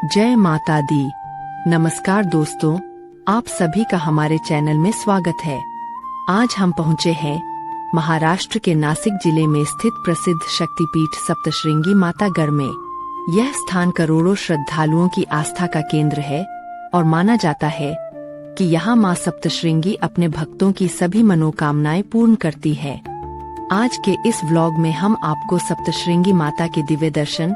जय माता दी। नमस्कार दोस्तों, आप सभी का हमारे चैनल में स्वागत है। आज हम पहुंचे हैं महाराष्ट्र के नासिक जिले में स्थित प्रसिद्ध शक्तिपीठ सप्तशृंगी मातागढ़ में। यह स्थान करोड़ों श्रद्धालुओं की आस्था का केंद्र है और माना जाता है कि यहाँ माँ सप्तशृंगी अपने भक्तों की सभी मनोकामनाएं पूर्ण करती है। आज के इस व्लॉग में हम आपको सप्तशृंगी माता के दिव्य दर्शन,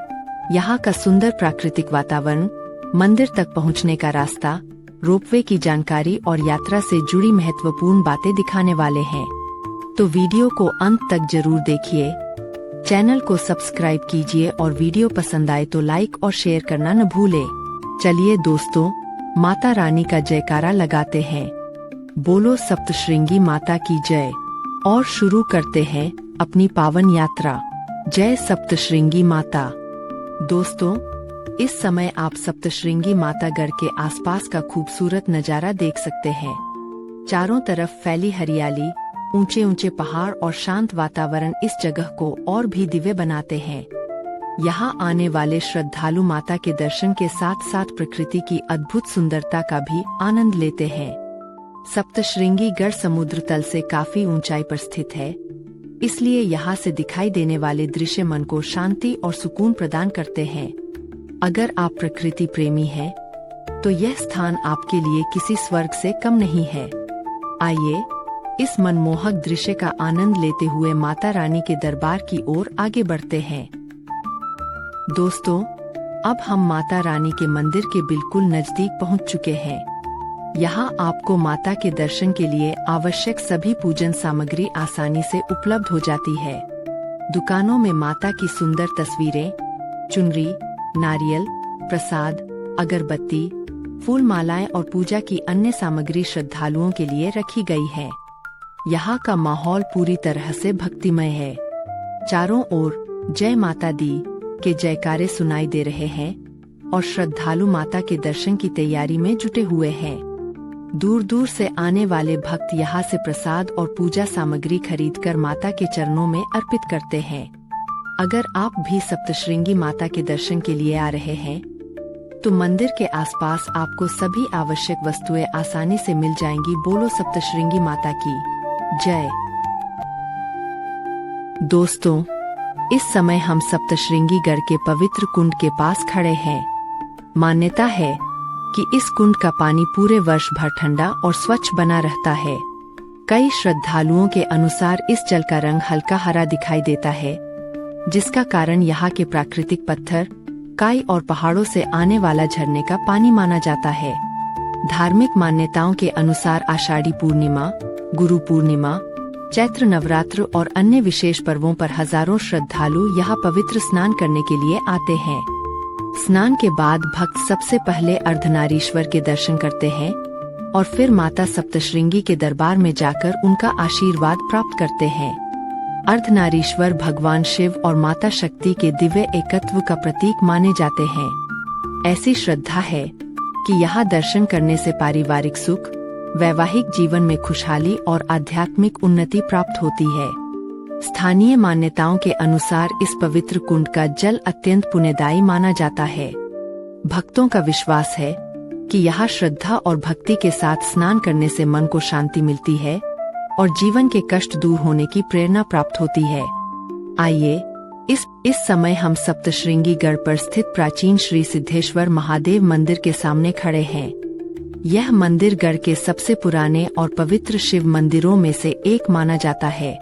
यहाँ का सुंदर प्राकृतिक वातावरण, मंदिर तक पहुँचने का रास्ता, रोपवे की जानकारी और यात्रा से जुड़ी महत्वपूर्ण बातें दिखाने वाले हैं। तो वीडियो को अंत तक जरूर देखिए। चैनल को सब्सक्राइब कीजिए और वीडियो पसंद आए तो लाइक और शेयर करना न भूले। चलिए दोस्तों, माता रानी का जयकारा लगाते हैं। बोलो सप्तशृंगी माता की जय। और शुरू करते हैं अपनी पावन यात्रा। जय सप्तशृंगी माता। दोस्तों, इस समय आप सप्तशृंगी मातागढ़ के आसपास का खूबसूरत नजारा देख सकते हैं। चारों तरफ फैली हरियाली, ऊंचे ऊंचे पहाड़ और शांत वातावरण इस जगह को और भी दिव्य बनाते हैं। यहाँ आने वाले श्रद्धालु माता के दर्शन के साथ साथ प्रकृति की अद्भुत सुंदरता का भी आनंद लेते हैं। सप्तशृंगी गढ़ समुद्र तल से काफी ऊंचाई पर स्थित है, इसलिए यहाँ से दिखाई देने वाले दृश्य मन को शांति और सुकून प्रदान करते हैं। अगर आप प्रकृति प्रेमी हैं, तो यह स्थान आपके लिए किसी स्वर्ग से कम नहीं है। आइए इस मनमोहक दृश्य का आनंद लेते हुए माता रानी के दरबार की ओर आगे बढ़ते हैं। दोस्तों, अब हम माता रानी के मंदिर के बिल्कुल नजदीक पहुंच चुके हैं। यहाँ आपको माता के दर्शन के लिए आवश्यक सभी पूजन सामग्री आसानी से उपलब्ध हो जाती है। दुकानों में माता की सुंदर तस्वीरें, चुनरी, नारियल, प्रसाद, अगरबत्ती, फूल मालाएं और पूजा की अन्य सामग्री श्रद्धालुओं के लिए रखी गई है। यहाँ का माहौल पूरी तरह से भक्तिमय है। चारों ओर जय माता दी के जयकारे सुनाई दे रहे हैं और श्रद्धालु माता के दर्शन की तैयारी में जुटे हुए हैं। दूर दूर से आने वाले भक्त यहाँ से प्रसाद और पूजा सामग्री खरीदकर माता के चरणों में अर्पित करते हैं। अगर आप भी सप्तशृंगी माता के दर्शन के लिए आ रहे हैं, तो मंदिर के आसपास आपको सभी आवश्यक वस्तुएं आसानी से मिल जाएंगी। बोलो सप्तशृंगी माता की जय। दोस्तों, इस समय हम सप्तशृंगी गढ़ के पवित्र कुंड के पास खड़े हैं। मान्यता है कि इस कुंड का पानी पूरे वर्ष भर ठंडा और स्वच्छ बना रहता है। कई श्रद्धालुओं के अनुसार इस जल का रंग हल्का हरा दिखाई देता है, जिसका कारण यहाँ के प्राकृतिक पत्थर, काई और पहाड़ों से आने वाला झरने का पानी माना जाता है। धार्मिक मान्यताओं के अनुसार आषाढ़ी पूर्णिमा, गुरु पूर्णिमा, चैत्र नवरात्र और अन्य विशेष पर्वों पर हजारों श्रद्धालु यहाँ पवित्र स्नान करने के लिए आते हैं। स्नान के बाद भक्त सबसे पहले अर्धनारीश्वर के दर्शन करते हैं और फिर माता सप्तशृंगी के दरबार में जाकर उनका आशीर्वाद प्राप्त करते हैं। अर्धनारीश्वर भगवान शिव और माता शक्ति के दिव्य एकत्व का प्रतीक माने जाते हैं। ऐसी श्रद्धा है कि यहाँ दर्शन करने से पारिवारिक सुख, वैवाहिक जीवन में खुशहाली और आध्यात्मिक उन्नति प्राप्त होती है। स्थानीय मान्यताओं के अनुसार इस पवित्र कुंड का जल अत्यंत पुण्यदायी माना जाता है। भक्तों का विश्वास है कि यहाँ श्रद्धा और भक्ति के साथ स्नान करने से मन को शांति मिलती है और जीवन के कष्ट दूर होने की प्रेरणा प्राप्त होती है। आइए इस समय हम सप्तशृंगी गढ़ पर स्थित प्राचीन श्री सिद्धेश्वर महादेव मंदिर के सामने खड़े हैं। यह मंदिर गढ़ के सबसे पुराने और पवित्र शिव मंदिरों में से एक माना जाता है।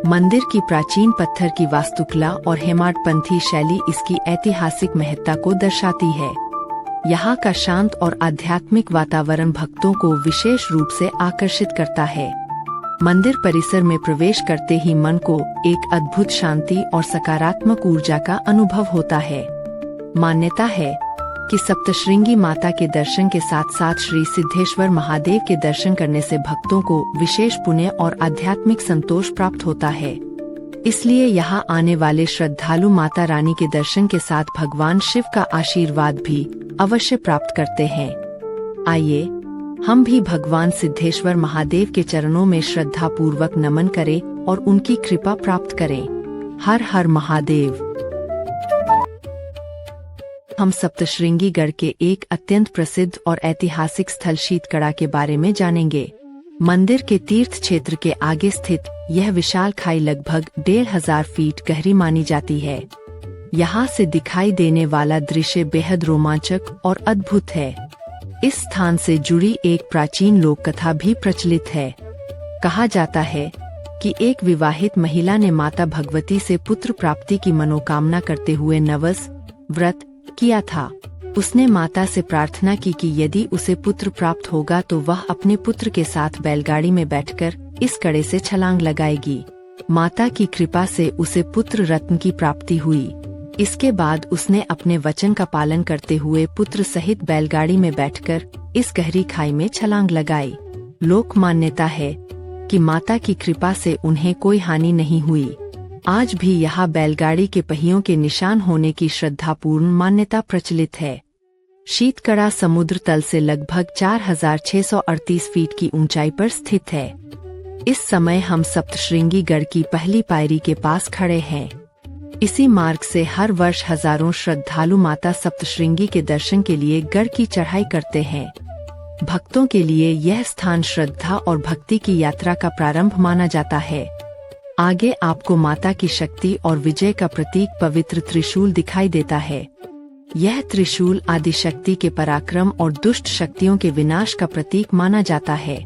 मंदिर की प्राचीन पत्थर की वास्तुकला और हेमाडपंथी शैली इसकी ऐतिहासिक महत्ता को दर्शाती है। यहाँ का शांत और आध्यात्मिक वातावरण भक्तों को विशेष रूप से आकर्षित करता है। मंदिर परिसर में प्रवेश करते ही मन को एक अद्भुत शांति और सकारात्मक ऊर्जा का अनुभव होता है। मान्यता है कि सप्तशृंगी माता के दर्शन के साथ साथ श्री सिद्धेश्वर महादेव के दर्शन करने से भक्तों को विशेष पुण्य और आध्यात्मिक संतोष प्राप्त होता है। इसलिए यहाँ आने वाले श्रद्धालु माता रानी के दर्शन के साथ भगवान शिव का आशीर्वाद भी अवश्य प्राप्त करते हैं। आइए हम भी भगवान सिद्धेश्वर महादेव के चरणों में श्रद्धा पूर्वक नमन करें और उनकी कृपा प्राप्त करें। हर हर महादेव। हम सप्तश्रृंगी गढ़ के एक अत्यंत प्रसिद्ध और ऐतिहासिक स्थल शीतकड़ा के बारे में जानेंगे। मंदिर के तीर्थ क्षेत्र के आगे स्थित यह विशाल खाई लगभग 1500 फीट गहरी मानी जाती है। यहाँ से दिखाई देने वाला दृश्य बेहद रोमांचक और अद्भुत है। इस स्थान से जुड़ी एक प्राचीन लोक कथा भी प्रचलित है। कहा जाता है कि एक विवाहित महिला ने माता भगवती से पुत्र प्राप्ति की मनोकामना करते हुए नवस व्रत किया था। उसने माता से प्रार्थना की कि यदि उसे पुत्र प्राप्त होगा तो वह अपने पुत्र के साथ बैलगाड़ी में बैठकर इस कड़े से छलांग लगाएगी। माता की कृपा से उसे पुत्र रत्न की प्राप्ति हुई। इसके बाद उसने अपने वचन का पालन करते हुए पुत्र सहित बैलगाड़ी में बैठकर इस गहरी खाई में छलांग लगाई। लोक मान्यता है कि माता की कृपा से उन्हें कोई हानि नहीं हुई। आज भी यहाँ बैलगाड़ी के पहियों के निशान होने की श्रद्धापूर्ण मान्यता प्रचलित है। शीतकड़ा समुद्र तल से लगभग 4638 फीट की ऊंचाई पर स्थित है। इस समय हम सप्तश्रृंगी गढ़ की पहली पायरी के पास खड़े हैं। इसी मार्ग से हर वर्ष हजारों श्रद्धालु माता सप्तश्रृंगी के दर्शन के लिए गढ़ की चढ़ाई करते हैं। भक्तों के लिए यह स्थान श्रद्धा और भक्ति की यात्रा का प्रारंभ माना जाता है। आगे आपको माता की शक्ति और विजय का प्रतीक पवित्र त्रिशूल दिखाई देता है। यह त्रिशूल आदिशक्ति के पराक्रम और दुष्ट शक्तियों के विनाश का प्रतीक माना जाता है।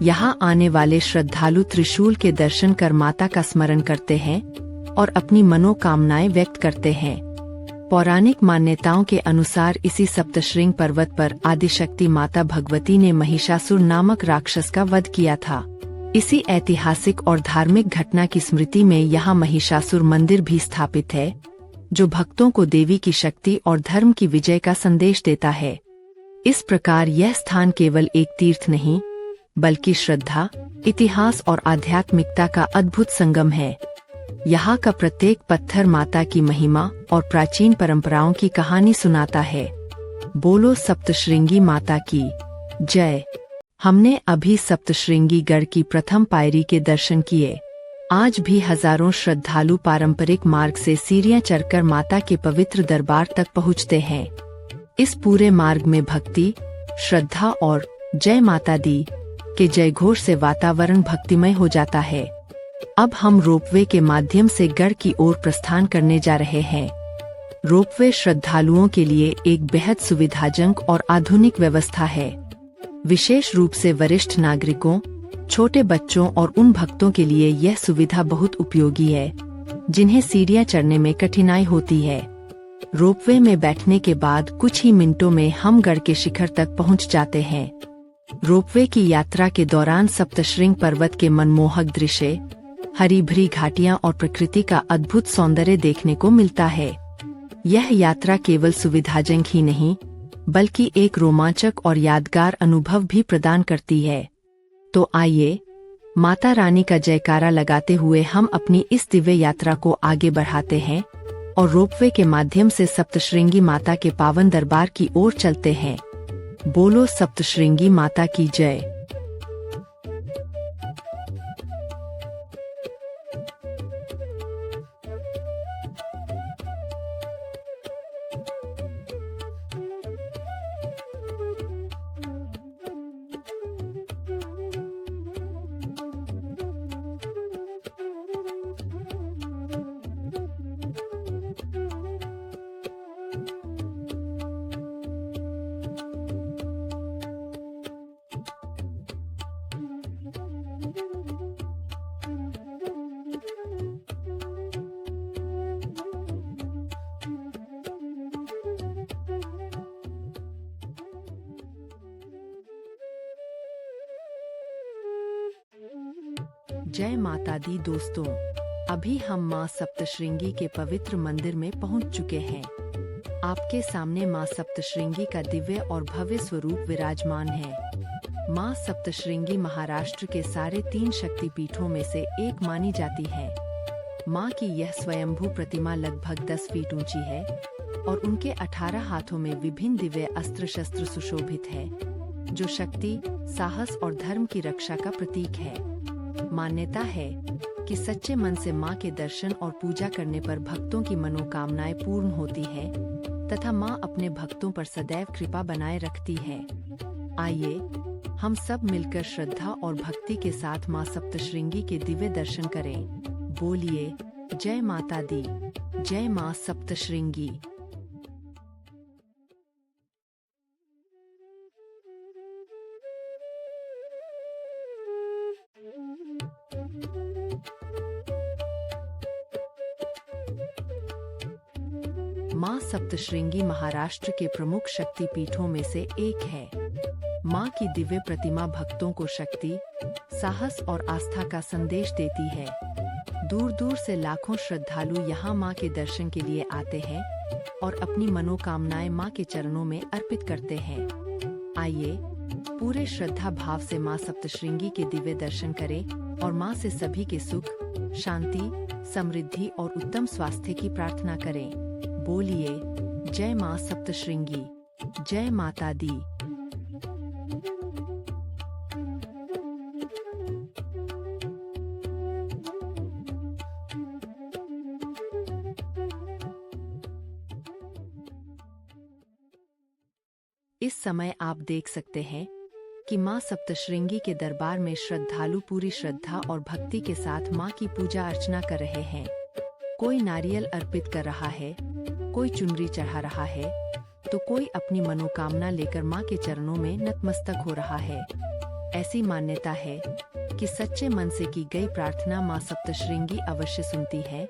यहाँ आने वाले श्रद्धालु त्रिशूल के दर्शन कर माता का स्मरण करते हैं और अपनी मनोकामनाएं व्यक्त करते हैं। पौराणिक मान्यताओं के अनुसार इसी सप्तश्रृंग पर्वत पर आदिशक्ति माता भगवती ने महिषासुर नामक राक्षस का वध किया था। इसी ऐतिहासिक और धार्मिक घटना की स्मृति में यहाँ महिषासुर मंदिर भी स्थापित है, जो भक्तों को देवी की शक्ति और धर्म की विजय का संदेश देता है। इस प्रकार यह स्थान केवल एक तीर्थ नहीं, बल्कि श्रद्धा, इतिहास और आध्यात्मिकता का अद्भुत संगम है। यहाँ का प्रत्येक पत्थर माता की महिमा और प्राचीन परंपराओं की कहानी सुनाता है। बोलो सप्तश्रृंगी माता की जय। हमने अभी सप्तश्रृंगी गढ़ की प्रथम पायरी के दर्शन किए। आज भी हजारों श्रद्धालु पारंपरिक मार्ग से सीढ़ियां चढ़कर माता के पवित्र दरबार तक पहुंचते हैं। इस पूरे मार्ग में भक्ति, श्रद्धा और जय माता दी के जयघोष से वातावरण भक्तिमय हो जाता है। अब हम रोपवे के माध्यम से गढ़ की ओर प्रस्थान करने जा रहे हैं। रोपवे श्रद्धालुओं के लिए एक बेहद सुविधाजनक और आधुनिक व्यवस्था है। विशेष रूप से वरिष्ठ नागरिकों, छोटे बच्चों और उन भक्तों के लिए यह सुविधा बहुत उपयोगी है जिन्हें सीढ़ियां चढ़ने में कठिनाई होती है। रोपवे में बैठने के बाद कुछ ही मिनटों में हम गढ़ के शिखर तक पहुंच जाते हैं। रोपवे की यात्रा के दौरान सप्तश्रृंग पर्वत के मनमोहक दृश्य, हरी भरी घाटियां और प्रकृति का अद्भुत सौंदर्य देखने को मिलता है। यह यात्रा केवल सुविधाजनक ही नहीं, बल्कि एक रोमांचक और यादगार अनुभव भी प्रदान करती है। तो आइए माता रानी का जयकारा लगाते हुए हम अपनी इस दिव्य यात्रा को आगे बढ़ाते हैं और रोपवे के माध्यम से सप्तश्रृंगी माता के पावन दरबार की ओर चलते हैं। बोलो सप्तश्रृंगी माता की जय। जय माता दी दोस्तों, अभी हम माँ सप्तश्रृंगी के पवित्र मंदिर में पहुँच चुके हैं। आपके सामने माँ सप्तश्रृंगी का दिव्य और भव्य स्वरूप विराजमान है। माँ सप्तश्रृंगी महाराष्ट्र के सारे 3 शक्तिपीठों में से एक मानी जाती है। माँ की यह स्वयंभू प्रतिमा लगभग 10 फीट ऊंची है और उनके 18 हाथों में विभिन्न दिव्य अस्त्र शस्त्र सुशोभित है, जो शक्ति, साहस और धर्म की रक्षा का प्रतीक है। मान्यता है कि सच्चे मन से मां के दर्शन और पूजा करने पर भक्तों की मनोकामनाएं पूर्ण होती है तथा माँ अपने भक्तों पर सदैव कृपा बनाए रखती है। आइए हम सब मिलकर श्रद्धा और भक्ति के साथ माँ सप्तश्रृंगी के दिव्य दर्शन करें। बोलिए जय माता दी, जय माँ सप्तश्रृंगी। माँ सप्तश्रृंगी महाराष्ट्र के प्रमुख शक्ति पीठों में से एक है। माँ की दिव्य प्रतिमा भक्तों को शक्ति, साहस और आस्था का संदेश देती है। दूर दूर से लाखों श्रद्धालु यहाँ माँ के दर्शन के लिए आते हैं और अपनी मनोकामनाएं माँ के चरणों में अर्पित करते हैं। आइए पूरे श्रद्धा भाव से माँ सप्तश्रृंगी के दिव्य दर्शन करें और माँ से सभी के सुख, शांति, समृद्धि और उत्तम स्वास्थ्य की प्रार्थना करें। बोलिए जय माँ सप्तश्रृंगी, जय माता दी। इस समय आप देख सकते हैं कि माँ सप्तश्रृंगी के दरबार में श्रद्धालु पूरी श्रद्धा और भक्ति के साथ माँ की पूजा अर्चना कर रहे हैं। कोई नारियल अर्पित कर रहा है, कोई चुनरी चढ़ा रहा है, तो कोई अपनी मनोकामना लेकर माँ के चरणों में नतमस्तक हो रहा है। ऐसी मान्यता है कि सच्चे मन से की गई प्रार्थना माँ सप्तश्रृंगी अवश्य सुनती है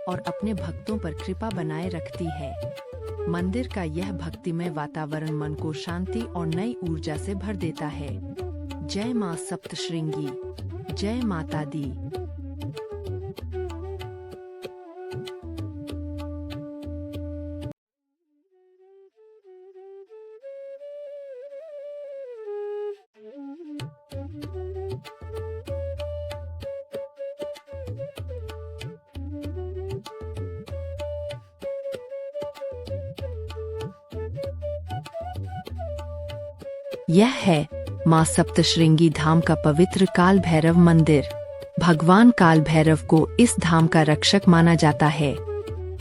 और अपने भक्तों पर कृपा बनाए रखती है। मंदिर का यह भक्तिमय वातावरण मन को शांति और नई ऊर्जा से भर देता है। जय माँ सप्तश्रृंगी, जय माता दी। यह है माँ सप्तश्रृंगी धाम का पवित्र काल भैरव मंदिर। भगवान काल भैरव को इस धाम का रक्षक माना जाता है।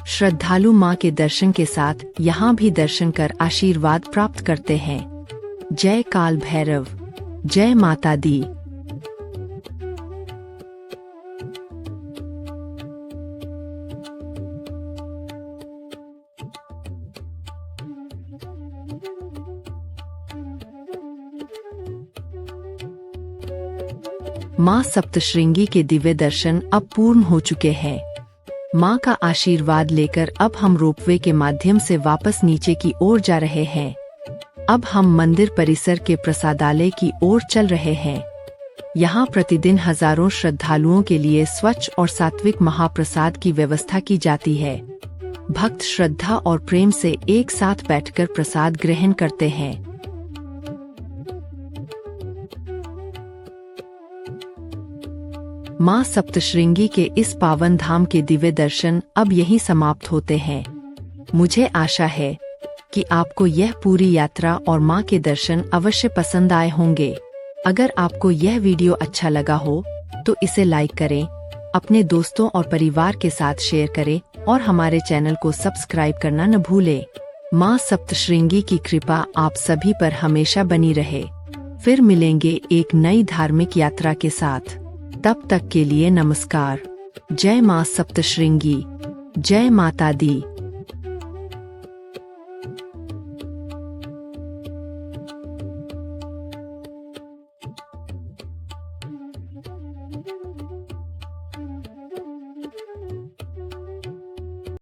श्रद्धालु माँ के दर्शन के साथ यहाँ भी दर्शन कर आशीर्वाद प्राप्त करते हैं। जय काल भैरव, जय माता दी। माँ सप्तश्रृंगी के दिव्य दर्शन अब पूर्ण हो चुके हैं। माँ का आशीर्वाद लेकर अब हम रोपवे के माध्यम से वापस नीचे की ओर जा रहे हैं। अब हम मंदिर परिसर के प्रसादालय की ओर चल रहे हैं। यहाँ प्रतिदिन हजारों श्रद्धालुओं के लिए स्वच्छ और सात्विक महाप्रसाद की व्यवस्था की जाती है। भक्त श्रद्धा और प्रेम से एक साथ बैठकर प्रसाद ग्रहण करते हैं। माँ सप्तश्रृंगी के इस पावन धाम के दिव्य दर्शन अब यहीं समाप्त होते हैं। मुझे आशा है कि आपको यह पूरी यात्रा और माँ के दर्शन अवश्य पसंद आए होंगे। अगर आपको यह वीडियो अच्छा लगा हो तो इसे लाइक करें, अपने दोस्तों और परिवार के साथ शेयर करें और हमारे चैनल को सब्सक्राइब करना न भूलें। माँ सप्तश्रृंगी की कृपा आप सभी पर हमेशा बनी रहे। फिर मिलेंगे एक नई धार्मिक यात्रा के साथ। तब तक के लिए नमस्कार। जय माँ सप्तश्रृंगी, जय माता दी।